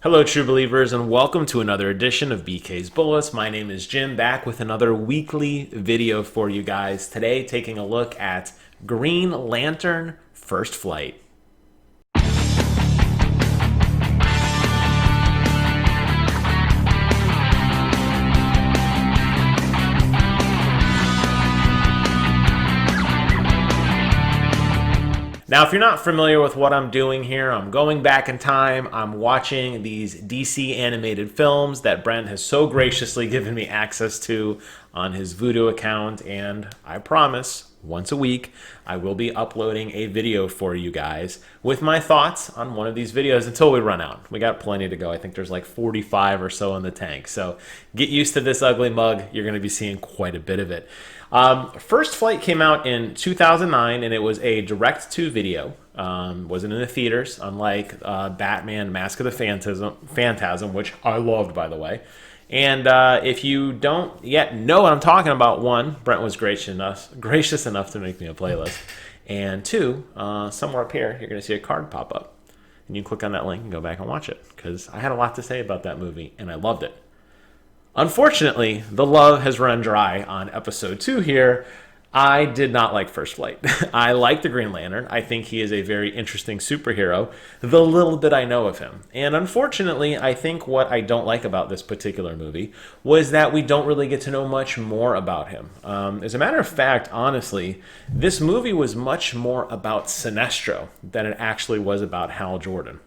Hello, true believers, and welcome to another edition of BK's Bullets. My name is Jim, back with another weekly video for you guys. Today, taking a look at Green Lantern First Flight. Now, if you're not familiar with what I'm doing here, I'm going back in time. I'm watching these DC animated films that Brent has so graciously given me access to on his Vudu account, and I promise, once a week, I will be uploading a video for you guys with my thoughts on one of these videos until we run out. We got plenty to go. I think there's like 45 or so in the tank. So get used to this ugly mug. You're going to be seeing quite a bit of it. First Flight came out in 2009, and it was a direct-to-video. Wasn't in the theaters, unlike Batman Mask of the Phantasm, which I loved, by the way. And if you don't yet know what I'm talking about, one, Brent was gracious enough to make me a playlist. And two, somewhere up here, you're going to see a card pop up. And you can click on that link and go back and watch it, because I had a lot to say about that movie, and I loved it. Unfortunately, the love has run dry on episode 2 here. I did not like First Flight. I like the Green Lantern. I think he is a very interesting superhero, the little bit I know of him. And unfortunately, I think what I don't like about this particular movie was that we don't really get to know much more about him. As a matter of fact, honestly, this movie was much more about Sinestro than it actually was about Hal Jordan.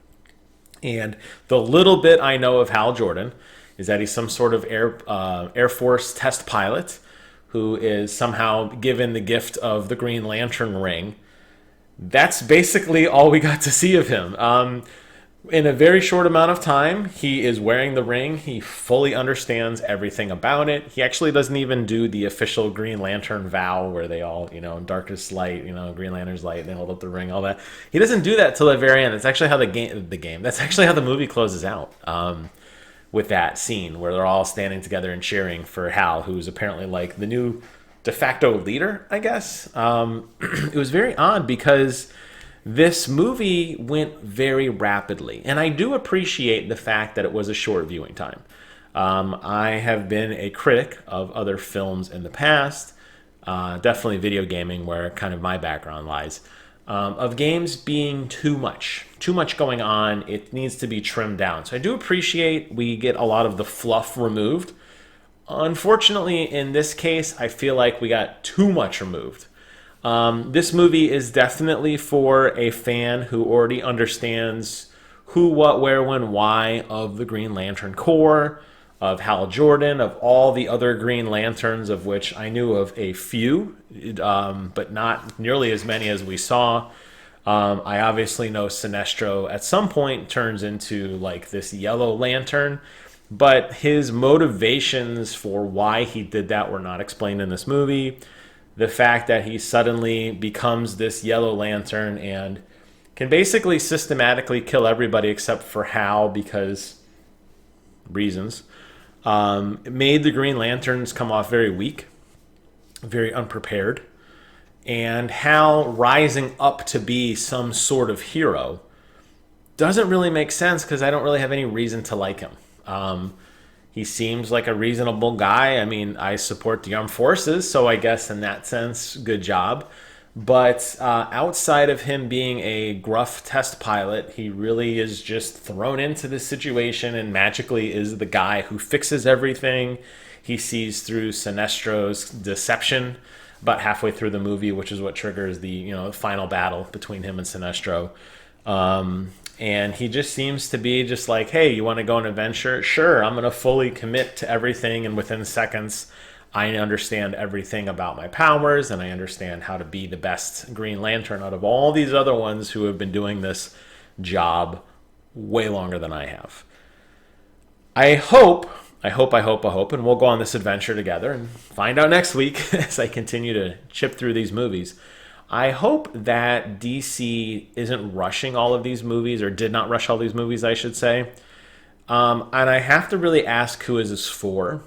And the little bit I know of Hal Jordan is that he's some sort of Air Force test pilot who is somehow given the gift of the Green Lantern ring. That's basically all we got to see of him. In a very short amount of time, he is wearing the ring. He fully understands everything about it. He actually doesn't even do the official Green Lantern vow where they all, darkest light, Green Lantern's light, they hold up the ring, all that. He doesn't do that till the very end. That's actually how that's actually how the movie closes out. With that scene where they're all standing together and cheering for Hal, who's apparently like the new de facto leader, I guess. It was very odd because this movie went very rapidly. And I do appreciate the fact that it was a short viewing time. I have been a critic of other films in the past, definitely video gaming, where kind of my background lies. Of games being too much going on. It needs to be trimmed down. So I do appreciate we get a lot of the fluff removed. Unfortunately, in this case, I feel like we got too much removed. This movie is definitely for a fan who already understands who, what, where, when, why of the Green Lantern Corps, of Hal Jordan, of all the other Green Lanterns, of which I knew of a few, but not nearly as many as we saw. I obviously know Sinestro at some point turns into like this Yellow Lantern, but his motivations for why he did that were not explained in this movie. The fact that he suddenly becomes this Yellow Lantern and can basically systematically kill everybody except for Hal because reasons. It made the Green Lanterns come off very weak, very unprepared, and Hal rising up to be some sort of hero doesn't really make sense because I don't really have any reason to like him. He seems like a reasonable guy. I mean, I support the armed forces, so I guess in that sense, good job. But outside of him being a gruff test pilot, he really is just thrown into this situation and magically is the guy who fixes everything. He sees through Sinestro's deception about halfway through the movie, which is what triggers the final battle between him and Sinestro. And he just seems to be just like, hey, you want to go on an adventure? Sure, I'm going to fully commit to everything, and within seconds I understand everything about my powers, and I understand how to be the best Green Lantern out of all these other ones who have been doing this job way longer than I have. I hope, and we'll go on this adventure together and find out next week as I continue to chip through these movies. I hope that DC isn't rushing all of these movies, or did not rush all these movies, I should say. And I have to really ask, who is this for?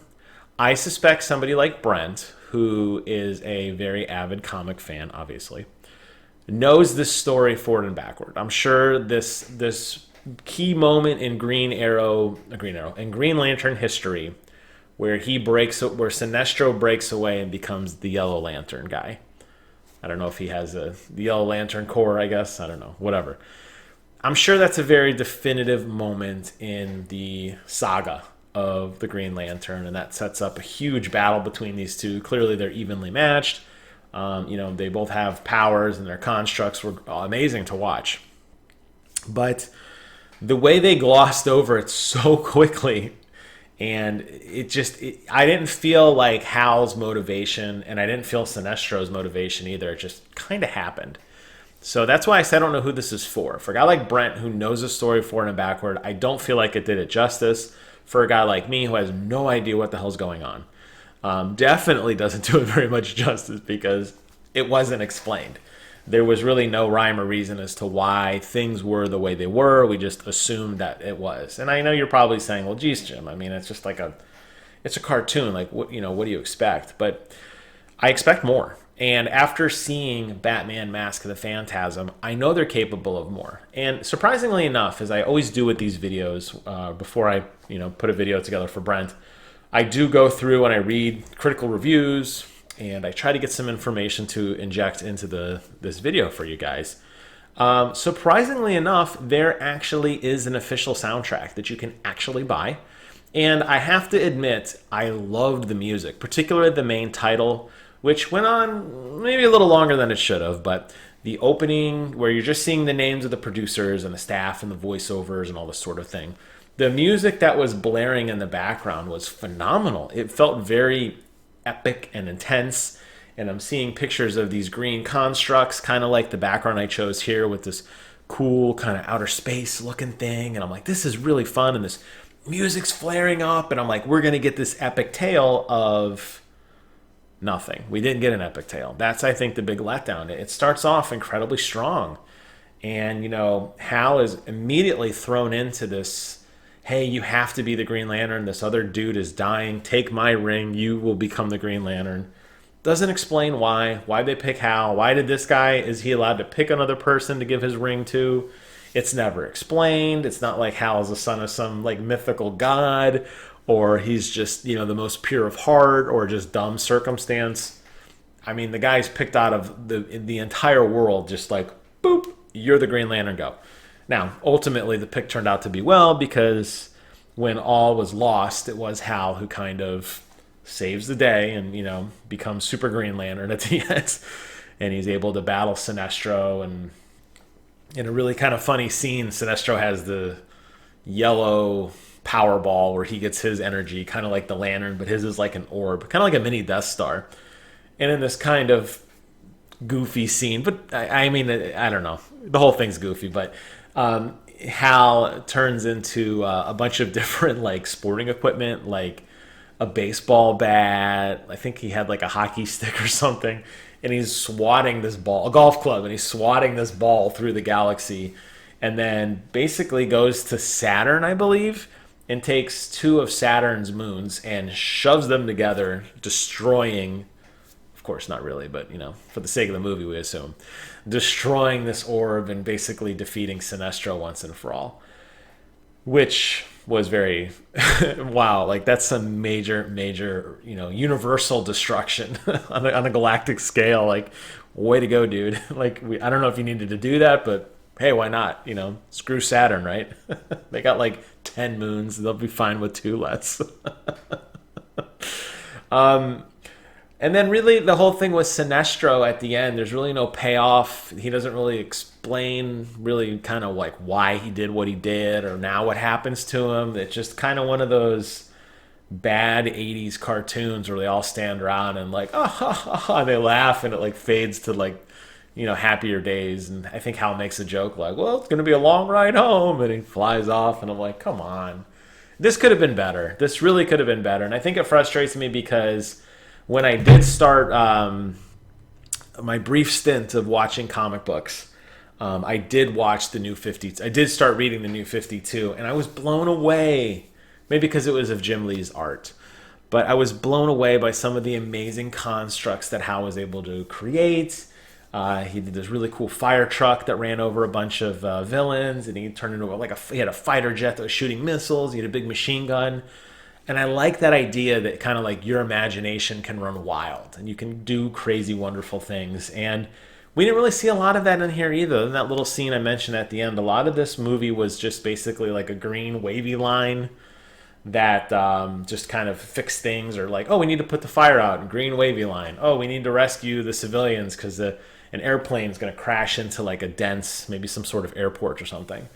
I suspect somebody like Brent, who is a very avid comic fan, obviously, knows this story forward and backward. I'm sure this key moment in in Green Lantern history where where Sinestro breaks away and becomes the Yellow Lantern guy. I don't know if he has the Yellow Lantern core, I guess. I don't know. Whatever. I'm sure that's a very definitive moment in the saga of the Green Lantern, and that sets up a huge battle between these two. Clearly, they're evenly matched. They both have powers, and their constructs were amazing to watch. But the way they glossed over it so quickly, and I didn't feel like Hal's motivation, and I didn't feel Sinestro's motivation either. It just kind of happened. So that's why I said I don't know who this is for. For a guy like Brent, who knows the story forward and backward, I don't feel like it did it justice. For a guy like me, who has no idea what the hell's going on, definitely doesn't do it very much justice because it wasn't explained. There was really no rhyme or reason as to why things were the way they were. We just assumed that it was. And I know you're probably saying, well, geez, Jim, I mean, it's just like it's a cartoon. Like, what do you expect? But I expect more. And after seeing Batman Mask of the Phantasm, I know they're capable of more. And surprisingly enough, as I always do with these videos, before I put a video together for Brent, I do go through and I read critical reviews, and I try to get some information to inject into this video for you guys. Surprisingly enough, there actually is an official soundtrack that you can actually buy. And I have to admit, I loved the music, particularly the main title, which went on maybe a little longer than it should have, but the opening where you're just seeing the names of the producers and the staff and the voiceovers and all this sort of thing. The music that was blaring in the background was phenomenal. It felt very epic and intense, and I'm seeing pictures of these green constructs, kind of like the background I chose here with this cool kind of outer space looking thing, and I'm like, this is really fun, and this music's flaring up, and I'm like, we're going to get this epic tale of nothing. We didn't get an epic tale. That's, I think, the big letdown. It starts off incredibly strong. And, Hal is immediately thrown into this, hey, you have to be the Green Lantern. This other dude is dying. Take my ring. You will become the Green Lantern. Doesn't explain why they pick Hal. Why did this guy, is he allowed to pick another person to give his ring to? It's never explained. It's not like Hal is the son of some like mythical god, or he's just, the most pure of heart, or just dumb circumstance. I mean, the guy's picked out of the entire world, just like, boop, you're the Green Lantern, go. Now, ultimately, the pick turned out to be well, because when all was lost, it was Hal who kind of saves the day and, becomes Super Green Lantern at the end. And he's able to battle Sinestro. And in a really kind of funny scene, Sinestro has the yellow Powerball where he gets his energy, kind of like the lantern, but his is like an orb, kind of like a mini Death Star. And in this kind of goofy scene, but I mean, I don't know, the whole thing's goofy, but Hal turns into a bunch of different like sporting equipment, like a baseball bat. I think he had like a hockey stick or something, and he's swatting this ball, a golf club, and he's swatting this ball through the galaxy, and then basically goes to Saturn, I believe, and takes two of Saturn's moons and shoves them together, destroying, of course not really, but for the sake of the movie we assume, destroying this orb and basically defeating Sinestro once and for all. Which was very, wow, like that's some major, universal destruction on a galactic scale. Like, way to go, dude. Like, I don't know if you needed to do that, but hey, why not? Screw Saturn, right? They got like 10 moons. They'll be fine with 2 less. And then really the whole thing with Sinestro at the end, there's really no payoff. He doesn't really explain really kind of like why he did what he did or now what happens to him. It's just kind of one of those bad 80s cartoons where they all stand around and like, ah, ha, ha, ha, and they laugh, and it like fades to like, happier days. And I think Hal makes a joke like, well, it's going to be a long ride home. And he flies off. And I'm like, come on. This could have been better. This really could have been better. And I think it frustrates me because when I did start my brief stint of watching comic books, I did watch the New 52. I did start reading the New 52. And I was blown away. Maybe because it was of Jim Lee's art. But I was blown away by some of the amazing constructs that Hal was able to create. He did this really cool fire truck that ran over a bunch of villains, and he turned into he had a fighter jet that was shooting missiles. He had a big machine gun, and I like that idea that kind of like your imagination can run wild and you can do crazy, wonderful things. And we didn't really see a lot of that in here either. In that little scene I mentioned at the end, a lot of this movie was just basically like a green wavy line that just kind of fix things, or like, oh, we need to put the fire out, green wavy line. Oh, we need to rescue the civilians because an airplane is going to crash into like a dense, maybe some sort of airport or something.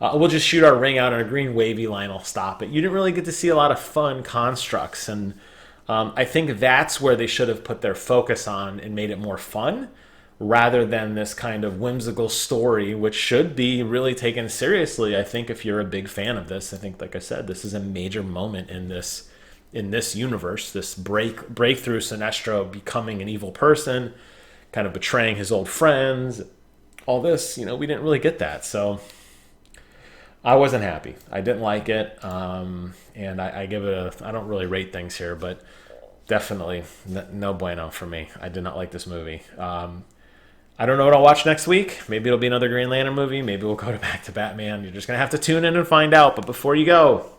We'll just shoot our ring out and a green wavy line will stop it. You didn't really get to see a lot of fun constructs, and I think that's where they should have put their focus on and made it more fun, rather than this kind of whimsical story, which should be really taken seriously. I think if you're a big fan of this, I think, like I said, this is a major moment in this universe. This breakthrough, Sinestro becoming an evil person, kind of betraying his old friends. All this, we didn't really get that, so I wasn't happy. I didn't like it, and I give it I don't really rate things here, but definitely no bueno for me. I did not like this movie. I don't know what I'll watch next week. Maybe it'll be another Green Lantern movie. Maybe we'll go back to Batman. You're just going to have to tune in and find out. But before you go,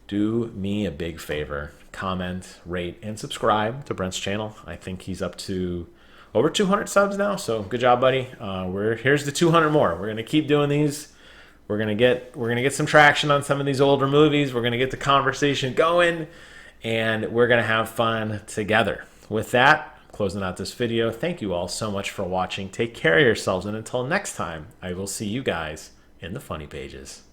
do me a big favor. Comment, rate, and subscribe to Brent's channel. I think he's up to over 200 subs now, so good job, buddy. Here's the 200 more. We're going to keep doing these. We're gonna get some traction on some of these older movies. We're gonna get the conversation going, and we're gonna have fun together. With that, closing out this video. Thank you all so much for watching. Take care of yourselves, and until next time, I will see you guys in the funny pages.